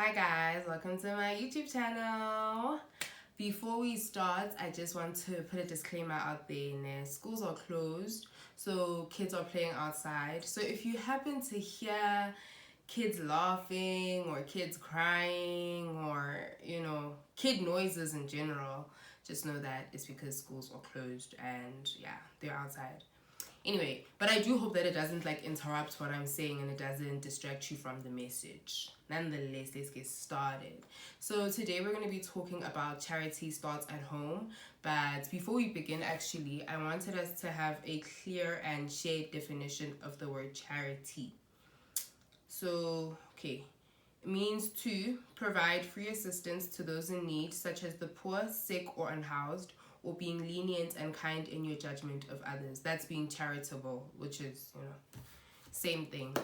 Hi guys, welcome to my YouTube channel. Before we start, I just want to put a disclaimer out there. Schools are closed, so kids are playing outside. So if you happen to hear kids laughing or kids crying or, kid noises in general, just know that it's because schools are closed and yeah, they're outside. Anyway, but I do hope that it doesn't interrupt what I'm saying and it doesn't distract you from the message. Nonetheless, let's get started. So today we're going to be talking about charity starts at home. But before we begin, actually, I wanted us to have a clear and shared definition of the word charity. So, okay. It means to provide free assistance to those in need, such as the poor, sick, or unhoused, or being lenient and kind in your judgment of others. That's being charitable, which is, same thing.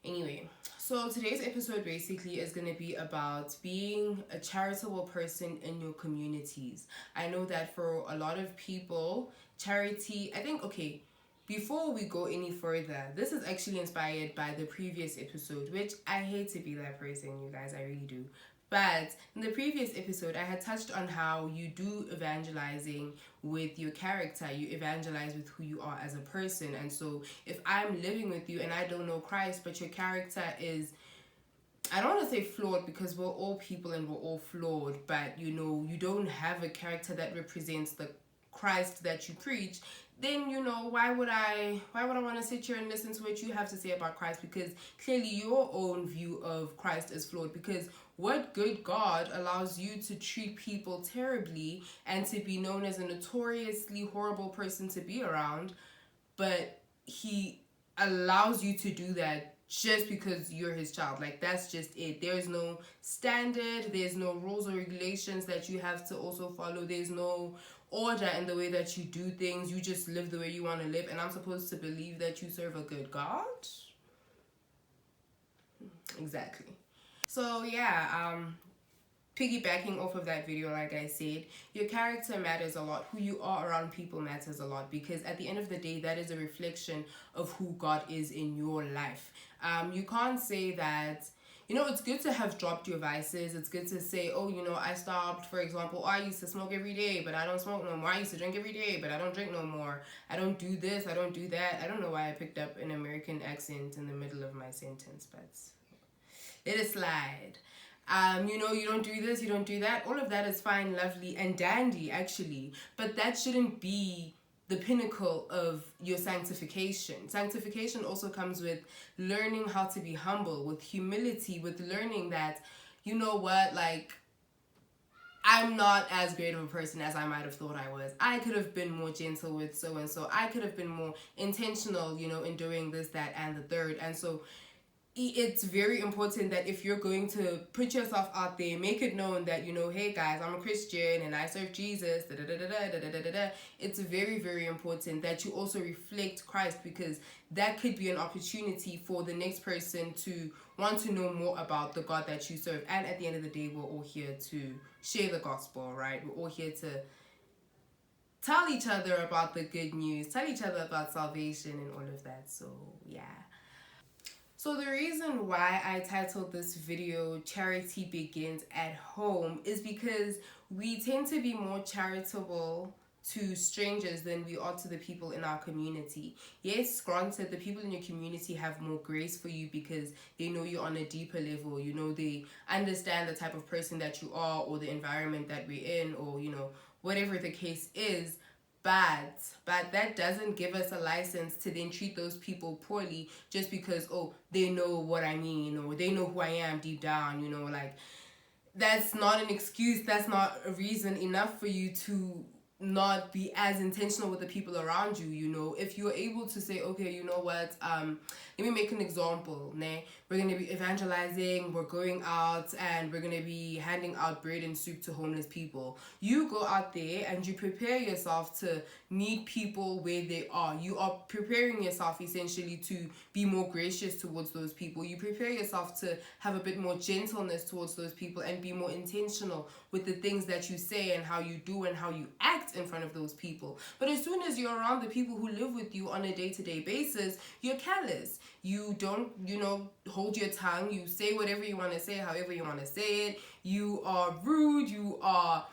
Anyway, so today's episode basically is going to be about being a charitable person in your communities. I know that for a lot of people, charity, I think, okay, before we go any further, this is actually inspired by the previous episode, which I hate to be that person, you guys, I really do. But in the previous episode, I had touched on how you do evangelizing with your character. You evangelize with who you are as a person. And so if I'm living with you and I don't know Christ, but your character is, I don't want to say flawed because we're all people and we're all flawed, but you don't have a character that represents the Christ that you preach, then why would I want to sit here and listen to what you have to say about Christ? Because clearly your own view of Christ is flawed. Because what good God allows you to treat people terribly and to be known as a notoriously horrible person to be around, but he allows you to do that just because you're his child? Like, that's just it. There's no standard, there's no rules or regulations that you have to also follow, there's no order in the way that you do things. You just live the way you want to live, and I'm supposed to believe that you serve a good God? Exactly. So yeah, piggybacking off of that video, like I said, your character matters a lot. Who you are around people matters a lot, because at the end of the day, that is a reflection of who God is in your life. You can't say that, it's good to have dropped your vices. It's good to say, oh, I stopped, for example, I used to smoke every day, but I don't smoke no more. I used to drink every day, but I don't drink no more. I don't do this, I don't do that. I don't know why I picked up an American accent in the middle of my sentence, but let it slide. You don't do this, you don't do that. All of that is fine, lovely, and dandy, actually. But that shouldn't be the pinnacle of your sanctification. Sanctification also comes with learning how to be humble, with humility, with learning that, I'm not as great of a person as I might have thought I was. I could have been more gentle with so and so. I could have been more intentional, in doing this, that, and the third. And so it's very important that if you're going to put yourself out there, make it known that, hey guys, I'm a Christian and I serve Jesus, da da da da da da da da. It's very, very important that you also reflect Christ, because that could be an opportunity for the next person to want to know more about the God that you serve. And at the end of the day, we're all here to share the gospel, right? We're all here to tell each other about the good news, tell each other about salvation and all of that. So yeah. So the reason why I titled this video Charity Begins at Home is because we tend to be more charitable to strangers than we are to the people in our community. Yes, granted, the people in your community have more grace for you because they know you on a deeper level. They understand the type of person that you are, or the environment that we're in, or whatever the case is. But that doesn't give us a license to then treat those people poorly just because, oh, they know what I mean, or they know who I am deep down, that's not an excuse. That's not a reason enough for you to not be as intentional with the people around you. If you're able to say, okay, you know what, let me make an example. We're going to be evangelizing, we're going out, and we're going to be handing out bread and soup to homeless people. You go out there and you prepare yourself to meet people where they are. You are preparing yourself essentially to be more gracious towards those people. You prepare yourself to have a bit more gentleness towards those people and be more intentional with the things that you say and how you do and how you act act in front of those people. But as soon as you're around the people who live with you on a day-to-day basis, you're callous. You don't, hold your tongue. You say whatever you want to say, however you want to say it. You are rude. You are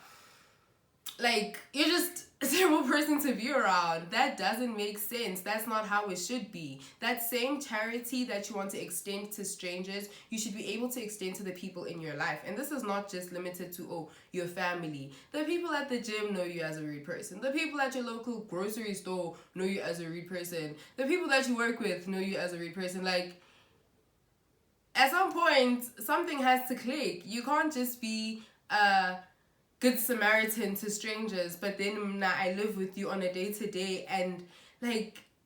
you're just a terrible person to be around. That doesn't make sense. That's not how it should be. That same charity that you want to extend to strangers, you should be able to extend to the people in your life. And this is not just limited to, your family. The people at the gym know you as a rude person. The people at your local grocery store know you as a rude person. The people that you work with know you as a rude person. At some point, something has to click. You can't just be Good Samaritan to strangers, but then now I live with you on a day-to-day, and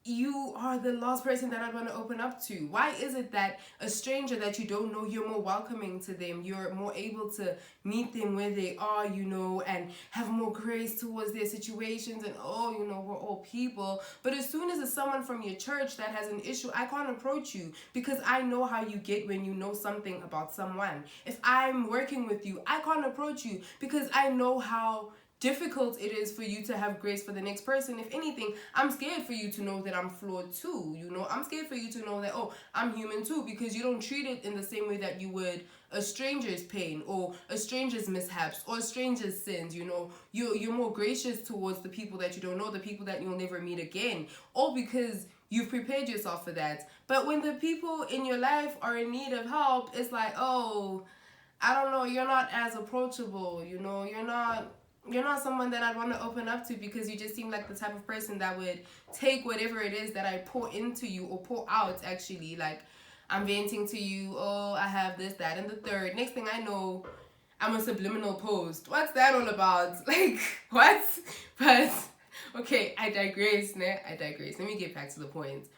you are the last person that I'd want to open up to. Why is it that a stranger that you don't know, you're more welcoming to them, you're more able to meet them where they are, and have more grace towards their situations, and we're all people. But as soon as it's someone from your church that has an issue, I can't approach you because I know how you get when you know something about someone. If I'm working with you, I can't approach you because I know how difficult it is for you to have grace for the next person. If anything, I'm scared for you to know that I'm flawed too. I'm scared for you to know that, I'm human too, because you don't treat it in the same way that you would a stranger's pain or a stranger's mishaps or a stranger's sins. You're more gracious towards the people that you don't know, the people that you'll never meet again, all because you've prepared yourself for that. But when the people in your life are in need of help, it's I don't know, you're not as approachable, you're not someone that I'd want to open up to because you just seem like the type of person that would take whatever it is that I pour into you or pour out, actually. I'm venting to you, I have this, that, and the third. Next thing I know, I'm a subliminal post. What's that all about? What? But, okay, I digress. Let me get back to the point.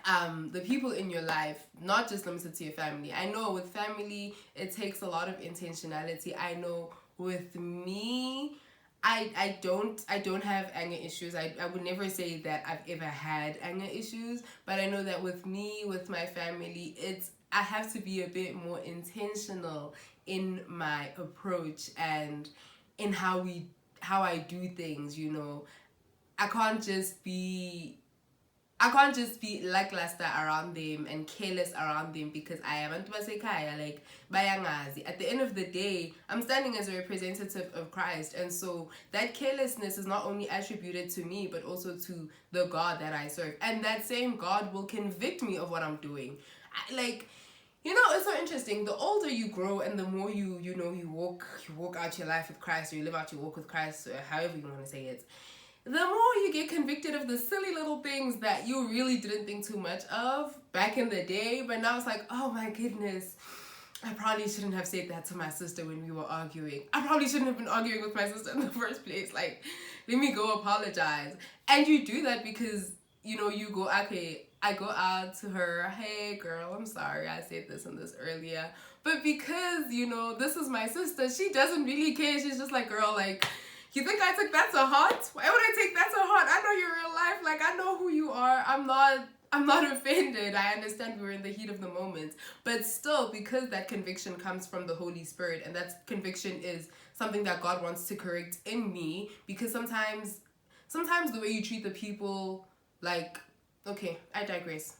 The people in your life, not just limited to your family. I know with family, it takes a lot of intentionality. I know with me, I don't have anger issues. I would never say that I've ever had anger issues, but I know that with me, with my family, I have to be a bit more intentional in my approach and in how I do things. I can't just be lackluster around them and careless around them because I am bayangazi. At the end of the day, I'm standing as a representative of Christ, and so that carelessness is not only attributed to me but also to the God that I serve, and that same God will convict me of what I'm doing. It's so interesting. The older you grow and the more you walk out your life with Christ, or you live out your walk with Christ, or however you want to say it, the more you get convicted of the silly little things that you really didn't think too much of back in the day, but now it's oh my goodness, I probably shouldn't have said that to my sister when we were arguing. I probably shouldn't have been arguing with my sister in the first place. Let me go apologize. And you do that because, you go, okay, I go out to her, hey girl, I'm sorry I said this and this earlier. But because, this is my sister, she doesn't really care. She's just girl, you think I took that to heart? Why would I take that to heart? I know your real life. I know who you are. I'm not offended. I understand we were in the heat of the moment. But still, because that conviction comes from the Holy Spirit, and that conviction is something that God wants to correct in me, because sometimes the way you treat the people, okay, I digress.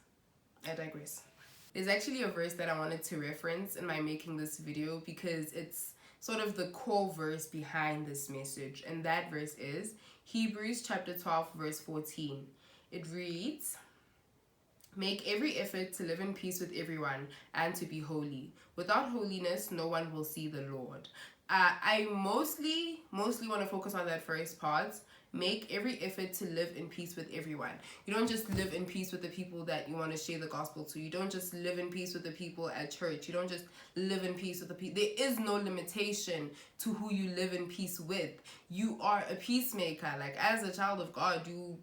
There's actually a verse that I wanted to reference in my making this video because it's sort of the core verse behind this message, and that verse is Hebrews chapter 12 verse 14. It reads, "Make every effort to live in peace with everyone and to be holy. Without holiness, no one will see the Lord." I mostly want to focus on that first part. Make every effort to live in peace with everyone. You don't just live in peace with the people that you want to share the gospel to. You don't just live in peace with the people at church. You don't just live in peace with the people. There is no limitation to who you live in peace with. You are a peacemaker. As a child of God, you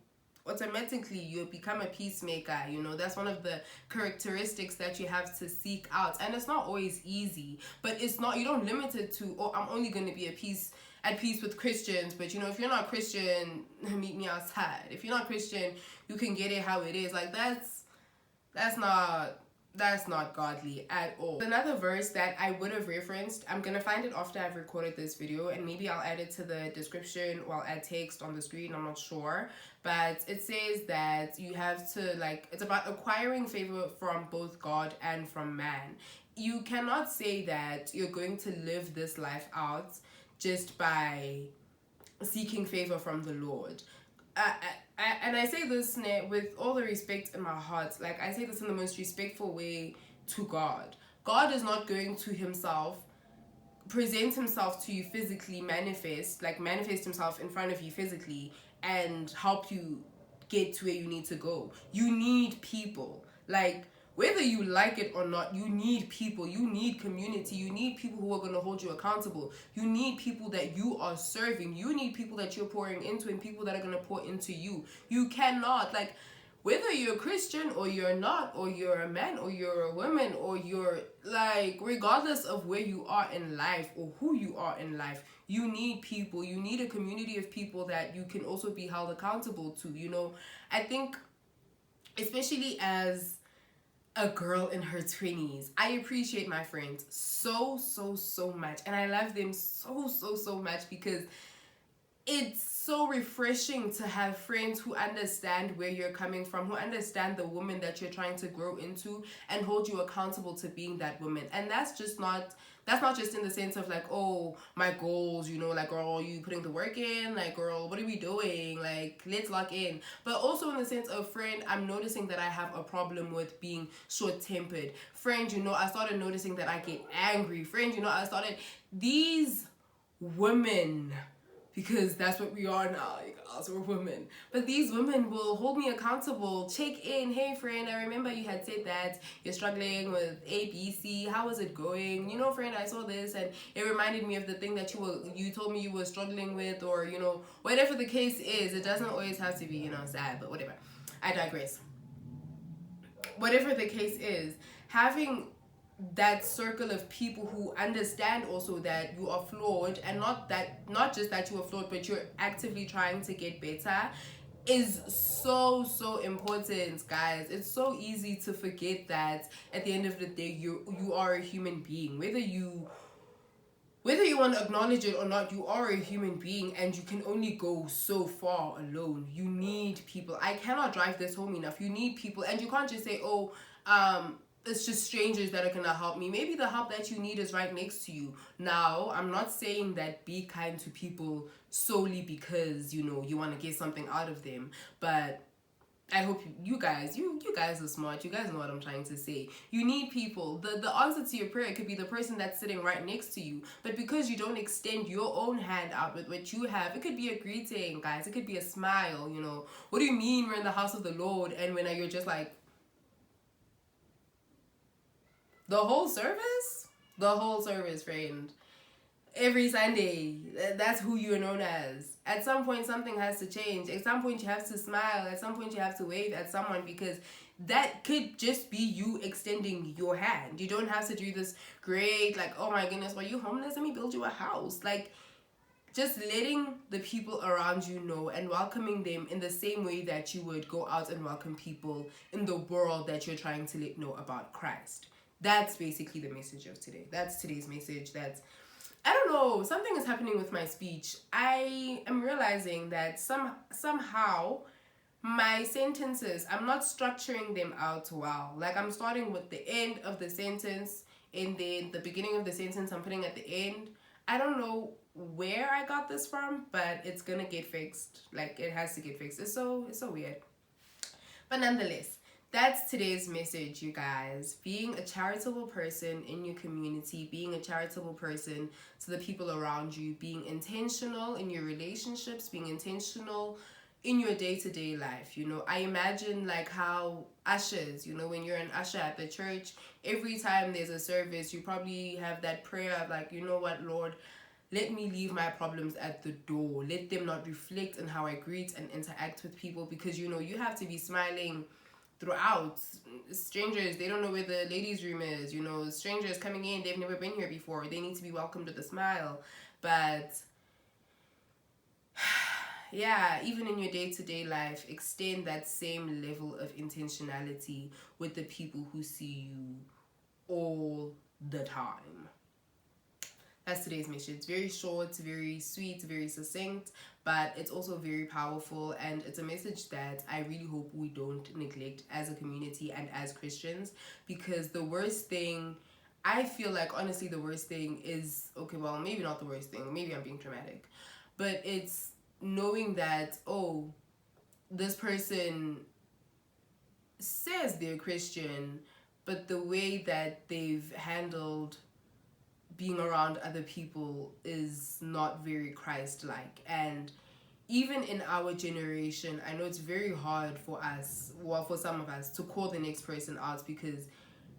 become a peacemaker. That's one of the characteristics that you have to seek out, and it's not always easy, but you don't limit it to, I'm only going to be at peace with Christians, but if you're not Christian, meet me outside. If you're not Christian, you can get it how it is. That's not That's not godly at all. Another verse that I would have referenced, I'm gonna find it after I've recorded this video, and maybe I'll add it to the description or I'll add text on the screen, I'm not sure. But it says that you have to, like, it's about acquiring favor from both God and from man. You cannot say that you're going to live this life out just by seeking favor from the Lord. And I say this with all the respect in my heart. Like, I say this in the most respectful way to God. God is not going to himself present himself to you physically, manifest himself in front of you physically and help you get to where you need to go. You need people. Like, whether you like it or not, you need people. You need community. You need people who are going to hold you accountable. You need people that you are serving. You need people that you're pouring into and people that are going to pour into you. You cannot, like, whether you're a Christian or you're not, or you're a man or you're a woman, or you're, like, regardless of where you are in life or who you are in life, you need people. You need a community of people that you can also be held accountable to, you know. I think, especially as a girl in her 20s, I appreciate my friends so much, and I love them so much, because it's so refreshing to have friends who understand where you're coming from, who understand the woman that you're trying to grow into and hold you accountable to being that woman. And that's not just in the sense of, like, oh, my goals, you know, like, girl, are you putting the work in? Like, girl, what are we doing? Like, let's lock in. But also in the sense of, friend, I'm noticing that I have a problem with being short-tempered. Friend, you know, I started noticing that I get angry. Friend, you know, these women, because that's what we are now, you guys, we're women. But these women will hold me accountable, check in, hey friend, I remember you had said that you're struggling with A, B, C, how is it going? You know, friend, I saw this and it reminded me of the thing that you told me you were struggling with, or, you know, whatever the case is. It doesn't always have to be, you know, sad, but whatever. I digress. Whatever the case is, having that circle of people who understand also that you are flawed, and not just that you are flawed, but you're actively trying to get better, is so important, guys. It's so easy to forget that at the end of the day, you are a human being. Whether you want to acknowledge it or not, you are a human being, and you can only go so far alone. You need people. I cannot drive this home enough. You need people, and you can't just say, oh, it's just strangers that are gonna help me. Maybe the help that you need is right next to you. Now, I'm not saying that be kind to people solely because, you know, you want to get something out of them, but I hope you guys are smart. You guys know what I'm trying to say. You need people. The answer to your prayer could be the person that's sitting right next to you. But because you don't extend your own hand out with what you have, it could be a greeting, guys. It could be a smile, you know. What do you mean we're in the house of the Lord, and when you're just like, the whole service, friend. Every Sunday, that's who you're known as. At some point, something has to change. At some point, you have to smile. At some point, you have to wave at someone, because that could just be you extending your hand. You don't have to do this great, like, oh my goodness, were you homeless? Let me build you a house. Like, just letting the people around you know and welcoming them in the same way that you would go out and welcome people in the world that you're trying to let know about Christ. That's basically the message of today. That's today's message. I don't know, something is happening with my speech. I am realizing that somehow my sentences, I'm not structuring them out well. Like, I'm starting with the end of the sentence, and then the beginning of the sentence I'm putting at the end. I don't know where I got this from, but it's gonna get fixed. Like, it has to get fixed. It's so weird. But nonetheless, that's today's message, you guys. Being a charitable person in your community, being a charitable person to the people around you, being intentional in your relationships, being intentional in your day-to-day life. You know, I imagine, like, how ushers, you know, when you're an usher at the church, every time there's a service, you probably have that prayer of, like, you know what, Lord, let me leave my problems at the door. Let them not reflect on how I greet and interact with people, because, you know, you have to be smiling throughout. Strangers, they don't know where the ladies' room is. You know, strangers coming in, they've never been here before. They need to be welcomed with a smile. But yeah, even in your day-to-day life, extend that same level of intentionality with the people who see you all the time. That's today's message. It's very short, very sweet, very succinct, but it's also very powerful, and it's a message that I really hope we don't neglect as a community and as Christians, because the worst thing, I feel like, honestly, the worst thing is, okay, well, maybe not the worst thing, maybe I'm being dramatic, but it's knowing that, oh, this person says they're Christian, but the way that they've handled being around other people is not very Christ-like. And even in our generation, I know it's very hard for us, well, for some of us, to call the next person out, because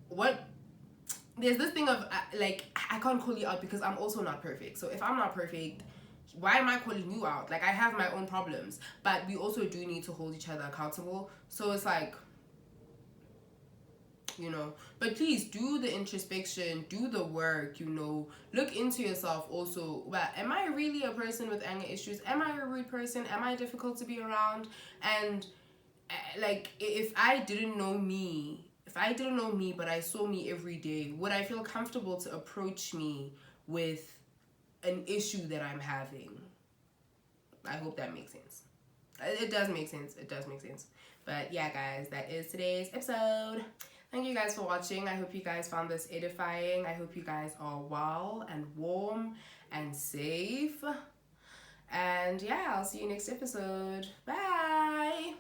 what there's this thing of like, I can't call you out because I'm also not perfect. So if I'm not perfect, why am I calling you out? Like, I have my own problems, but we also do need to hold each other accountable. So it's like, you know, but please do the introspection, do the work, you know, look into yourself also. But am I really a person with anger issues? Am I a rude person? Am I difficult to be around? And like, if I didn't know me, but I saw me every day, would I feel comfortable to approach me with an issue that I'm having? I hope that makes sense. It does make sense. It does make sense. But yeah, guys, that is today's episode. Thank you guys for watching. I hope you guys found this edifying. I hope you guys are well and warm and safe. And yeah, I'll see you next episode. Bye.